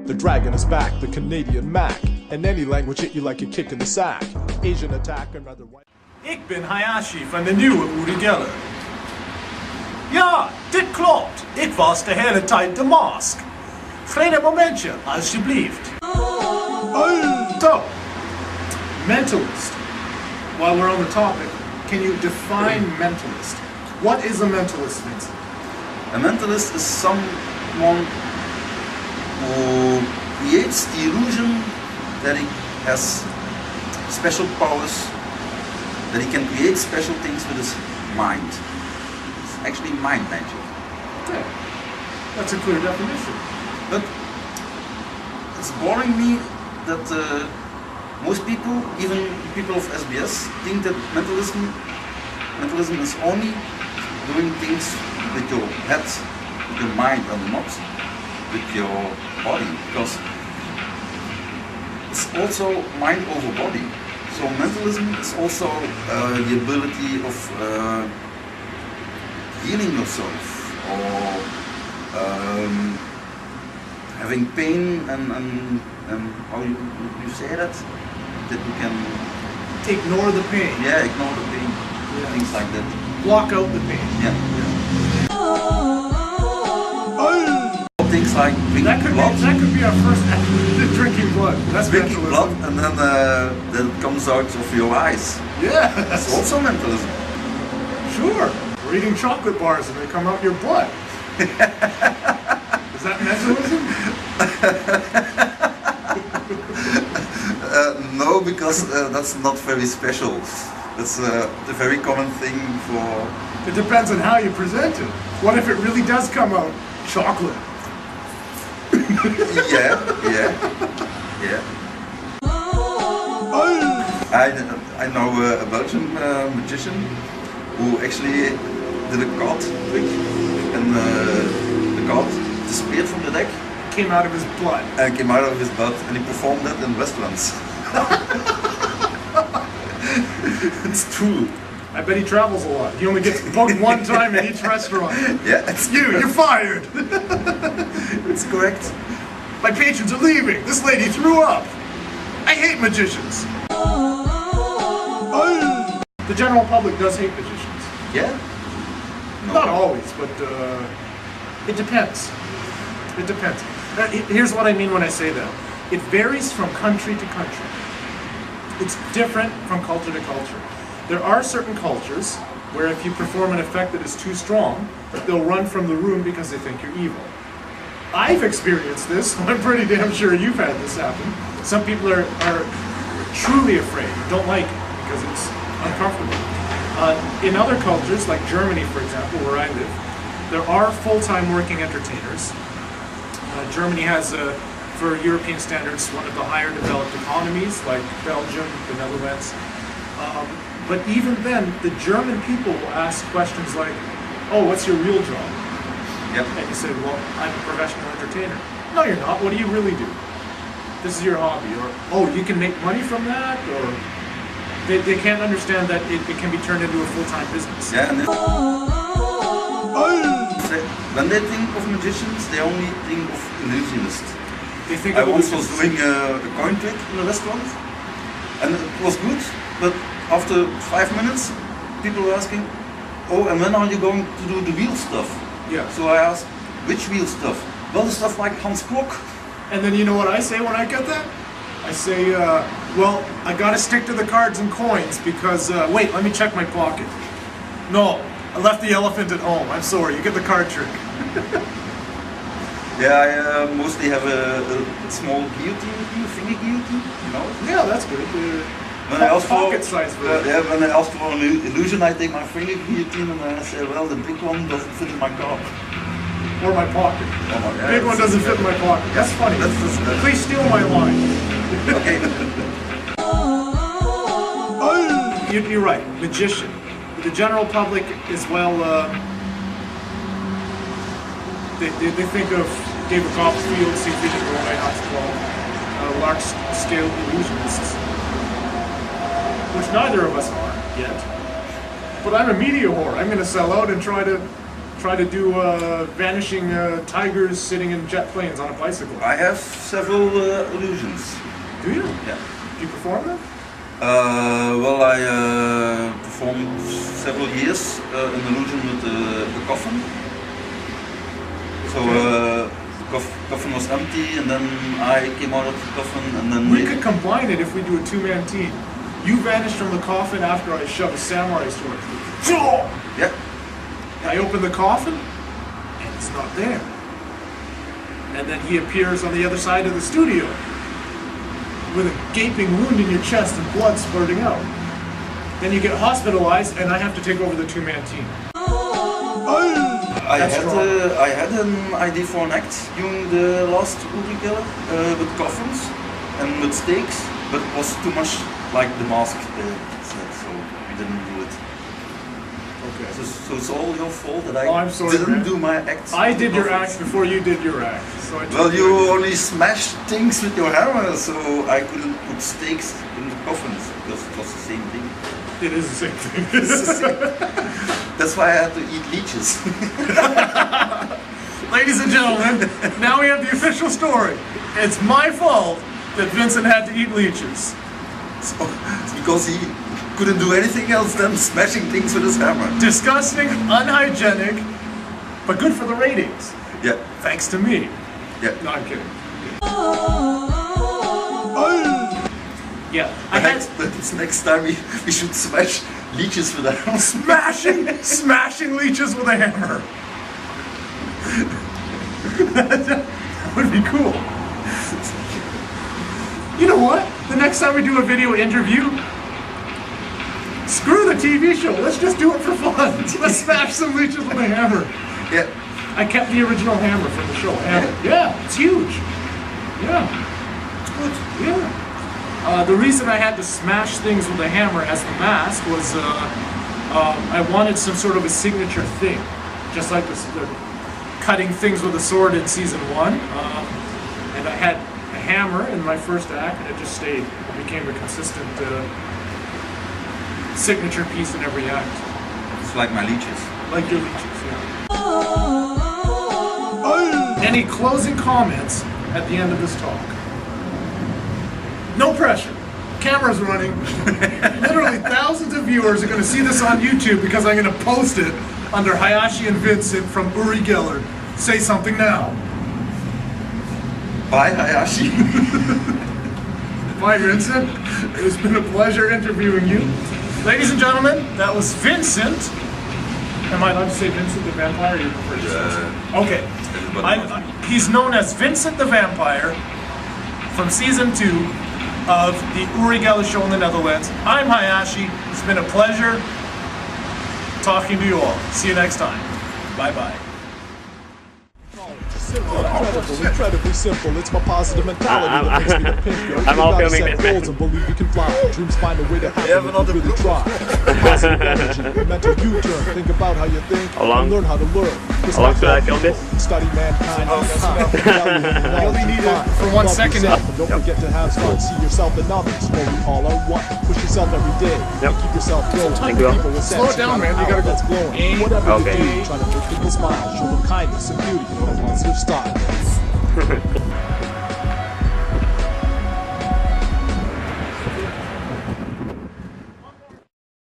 The dragon is back, the Canadian Mac. In any language hit you like a kick in the sack. Asian attack, another white. Ik ben Hayashi van de Nieuwe Geller. Ja, dit klopt. Ik was de hele tijd de mask. Geen momentje, alsjeblieft. So, mentalist. While we're on the topic, can you define mentalist? What is a mentalist, Vincent? A mentalist is someone who creates the illusion that he has special powers, that he can create special things with his mind. It's actually mind magic. Okay. That's a clear definition. But it's boring me that most people, even people of SBS, think that mentalism is only doing things with your head, with your mind, and not with your body, because it's also mind over body. So mentalism is also the ability of healing yourself, or having pain and how you say that you can Ignore the pain. ignore the pain, Yeah. things like that. Block out the pain. Yeah. Things like drinking blood. That could be our first drinking blood. That's Drinking mentalism. blood, and then it comes out of your eyes. Yeah. It's also mentalism. Sure. We're eating chocolate bars and they come out your butt. Is that mentalism? No, because that's not very special. It's a very common thing for. It depends on how you present it. What if it really does come out chocolate? Yeah. I know a Belgian magician who actually did a card trick, and the card disappeared from the deck Came out of his blood. and came out of his butt, and he performed that in restaurants. It's true. I bet he travels a lot. He only gets booked one time in each restaurant. Yeah, it's You're fired! It's correct. My patrons are leaving. This lady threw up. I hate magicians. The general public does hate magicians. Yeah. Not always, but it depends. It depends. Here's what I mean when I say that. It varies from country to country. It's different from culture to culture. There are certain cultures where if you perform an effect that is too strong, they'll run from the room because they think you're evil. I've experienced this. I'm pretty damn sure you've had this happen. Some people are truly afraid, don't like it because it's uncomfortable. In other cultures, like Germany, for example, where I live, there are full-time working entertainers. Germany has, for European standards, one of the higher developed economies, like Belgium, the Netherlands. But even then, the German people will ask questions like, "Oh, what's your real job?" Yep. And you say, "Well, I'm a professional entertainer." "No, you're not. What do you really do?" "This is your hobby." Or, "Oh, you can make money from that?" Or they can't understand that it can be turned into a full-time business. Yeah, and when they think of magicians, they only think of illusionists. They think I of once was illusions. doing a coin trick in a restaurant, and it was good, but after 5 minutes, people were asking, "Oh, and when are you going to do the real stuff?" Yeah. So I asked, "Which real stuff?" "Well, the stuff like Hans Klok." And then you know what I say when I get that? I say, well, I gotta stick to the cards and coins because, wait, let me check my pocket. No, I left the elephant at home. I'm sorry, you get the card trick. Yeah, I mostly have a small guillotine with me, a finger guillotine, you know. Yeah, that's good. When I ask for Pocket size version. when I ask for an illusion, I take my finger guillotine and I say, "Well, the big one doesn't fit in my car." Or my pocket. Yeah, Big one doesn't fit in my pocket. That's funny. That's Please steal my line. okay. You're right, magician. The general public as well, they think of David Copperfield, Siegfried and Roy, Hotspur, large-scale illusionists, which neither of us are yet. But I'm a media whore. I'm going to sell out and try to try to do vanishing tigers sitting in jet planes on a bicycle? I have several illusions. Do you? Yeah. Do you perform them? Well, I performed several years an illusion with the coffin. So the coffin was empty, and then I came out of the coffin, and then We could combine it if we do a two-man team. You vanish from the coffin after I shove a samurai sword through. Yeah. I open the coffin, and it's not there. And then he appears on the other side of the studio with a gaping wound in your chest and blood spurting out. Then you get hospitalized, and I have to take over the two-man team. I had an idea for an act during the last Uri with coffins and with stakes, but it was too much like the mask said, so we didn't do it. Okay. So it's all your fault that I'm sorry, didn't man. do my act. I did your act before you did your act. So I Well, you only smashed things with your hammer, so I couldn't put stakes in the coffins because it was the same thing. It is the same thing. That's why I had to eat leeches. Ladies and gentlemen, now we have the official story. It's my fault that Vincent had to eat leeches. So, it's because he couldn't do anything else than smashing things with his hammer. Disgusting, unhygienic, but good for the ratings. Yeah, Thanks to me. yeah. No, I'm kidding. Yeah, But next time we should smash leeches with a hammer. smashing leeches with a hammer. That would be cool. You know what? The next time we do a video interview, screw the TV show. Let's just do it for fun. Let's smash some leeches with a hammer. Yeah. I kept the original hammer from the show. Hammer. Yeah, it's huge. Yeah. It's good. Yeah. The reason I had to smash things with a hammer as the mask was I wanted some sort of a signature thing, just like the cutting things with a sword in season 1. And I had a hammer in my first act, and it just stayed. It became a consistent signature piece in every act. It's like my leeches. Like your leeches, yeah. Any closing comments at the end of this talk? No pressure. Camera's running. Literally thousands of viewers are going to see this on YouTube because I'm going to post it under Hayashi and Vincent from Uri Geller. Say something now. Bye, Hayashi. Bye, Vincent. It has been a pleasure interviewing you. Ladies and gentlemen, that was Vincent. Am I allowed to say Vincent the Vampire? Or you prefer just Vincent? Okay. He's known as Vincent the Vampire from season 2 of the Uri Geller show in the Netherlands. I'm Hayashi. It's been a pleasure talking to you all. See you next time. Bye-bye. Simple, incredibly simple. It's my positive mentality that makes me the pimp. Yo. I'm all filming set this. goals and believe you can fly. Dreams find a way to happen if you really try. Positive energy, mental U-turn. Think about how you think and learn how to learn. How long should I film this? Study mankind. You only need it for 1 second. And don't forget to have fun. See yourself and others. For we all are one. Push yourself every day. Yep. Keep yourself going. Thank you. Slow it down, man. You gotta go. That's glowing. Whatever you do, try to make people smile. Show them kindness and beauty. On a positive style.